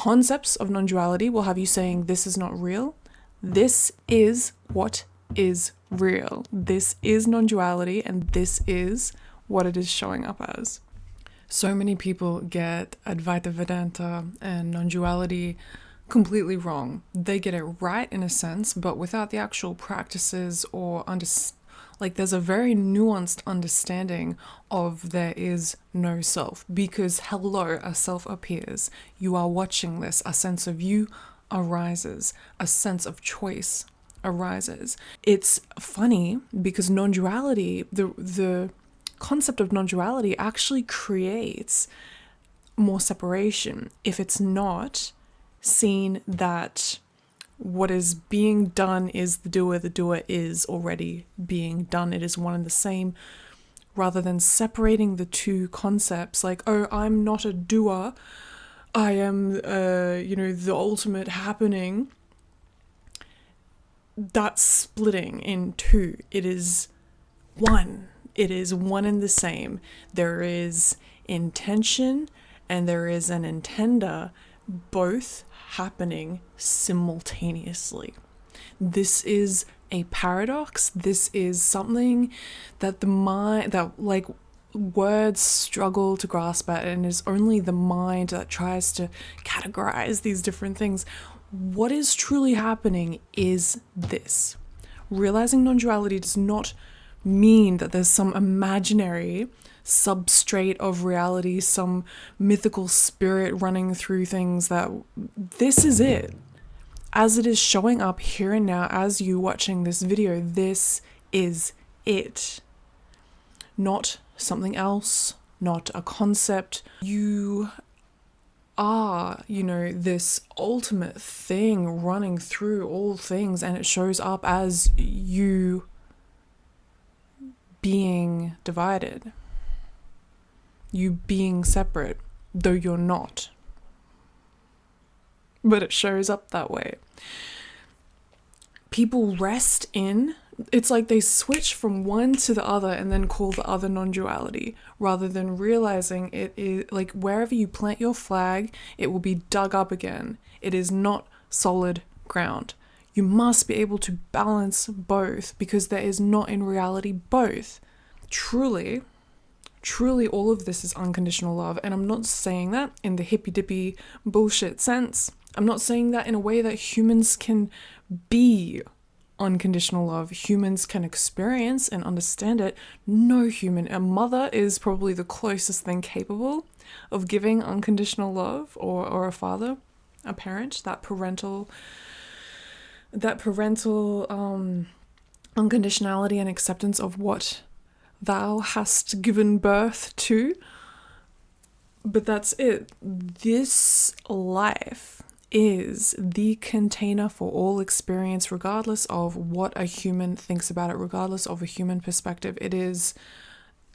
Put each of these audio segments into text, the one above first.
concepts of non-duality will have you saying this is not real. This is what is real. This is non-duality, and this is what it is showing up as. So many people get Advaita Vedanta and non-duality completely wrong. They get it right in a sense, but without the actual practices or there's a very nuanced understanding of there is no self, because hello, a self appears. You are watching this. A sense of you arises. A sense of choice arises. It's funny because non-duality, the concept of non-duality actually creates more separation if it's not seen that what is being done is the doer is already being done. It is one and the same, rather than separating the two concepts like, oh, I'm not a doer, I am the ultimate happening. That's splitting in two. It is one. It is one and the same. There is intention and there is an intender, both happening simultaneously. This is a paradox. This is something that the mind, that like words struggle to grasp at, and it's only the mind that tries to categorize these different things. What is truly happening is this. Realizing non-duality does not mean that there's some imaginary substrate of reality, some mythical spirit running through things. That this is it. As it is showing up here and now, as you watching this video, this is it. Not something else, not a concept. You are, this ultimate thing running through all things, and it shows up as you being divided. You being separate, though you're not. But it shows up that way. People rest in, it's like they switch from one to the other and then call the other non-duality, rather than realizing it is like wherever you plant your flag, it will be dug up again. It is not solid ground. You must be able to balance both, because there is not in reality both. Truly, all of this is unconditional love. And I'm not saying that in the hippy-dippy bullshit sense. I'm not saying that in a way that humans can be unconditional love. Humans can experience and understand it. No human. A mother is probably the closest thing capable of giving unconditional love, or a father, a parent, that parental unconditionality and acceptance of what thou hast given birth to. But that's it. This life is the container for all experience, regardless of what a human thinks about it, regardless of a human perspective. It is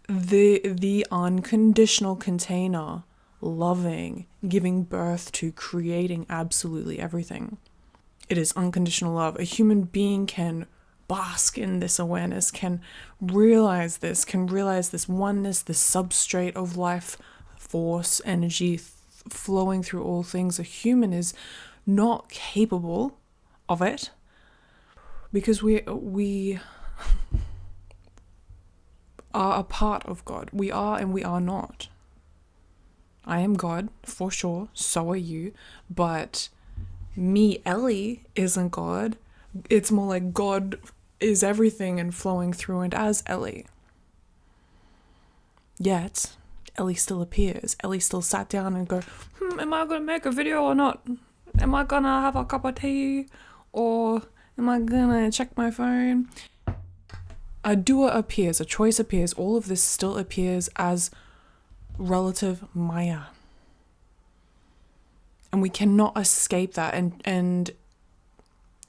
the unconditional container, loving, giving birth to, creating absolutely everything. It is unconditional love. A human being can bask in this awareness, can realize this oneness, this substrate of life force, energy flowing through all things. A human is not capable of it, because we are a part of God. We are and we are not. I am God, for sure, so are you, but me, Ellie, isn't God. It's more like God is everything and flowing through and as Ellie. Yet Ellie still appears. Ellie still sat down and go, am I going to make a video or not? Am I going to have a cup of tea? Or am I going to check my phone? A doer appears, a choice appears. All of this still appears as relative Maya. And we cannot escape that. And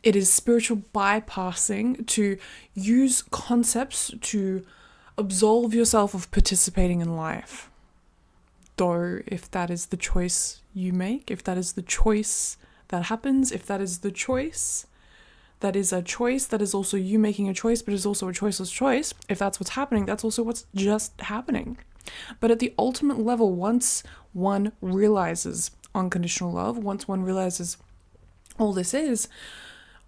it is spiritual bypassing to use concepts to absolve yourself of participating in life. Though, if that is the choice you make, if that is the choice that happens, if that is the choice, that is a choice, that is also you making a choice, but is also a choiceless choice. If that's what's happening, that's also what's just happening. But at the ultimate level, once one realizes unconditional love, once one realizes all this is,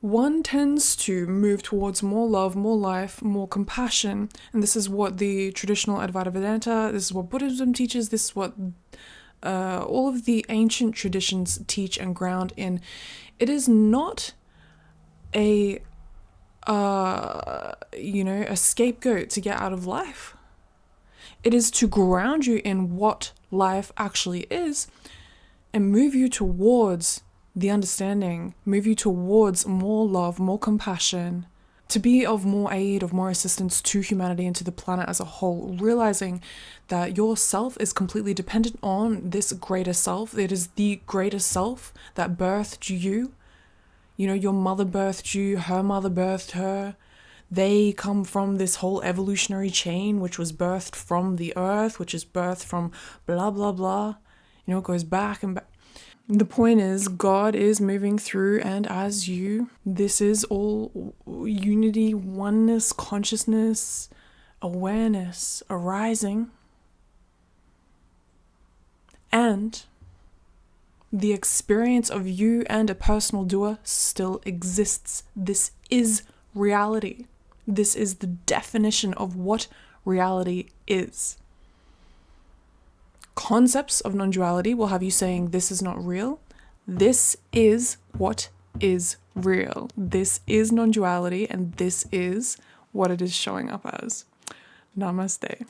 one tends to move towards more love, more life, more compassion. And this is what the traditional Advaita Vedanta, this is what Buddhism teaches, this is what all of the ancient traditions teach and ground in. It is not a scapegoat to get out of life. It is to ground you in what life actually is and move you towards the understanding, move you towards more love, more compassion, to be of more aid, of more assistance to humanity and to the planet as a whole, realizing that your self is completely dependent on this greater self. It is the greater self that birthed you. You know, your mother birthed you, her mother birthed her. They come from this whole evolutionary chain, which was birthed from the earth, which is birthed from blah, blah, blah. You know, it goes back and back. The point is, God is moving through and as you. This is all unity, oneness, consciousness, awareness arising. And the experience of you and a personal doer still exists. This is reality. This is the definition of what reality is. Concepts of non-duality will have you saying this is not real. This is what is real. This is non-duality, and this is what it is showing up as. Namaste.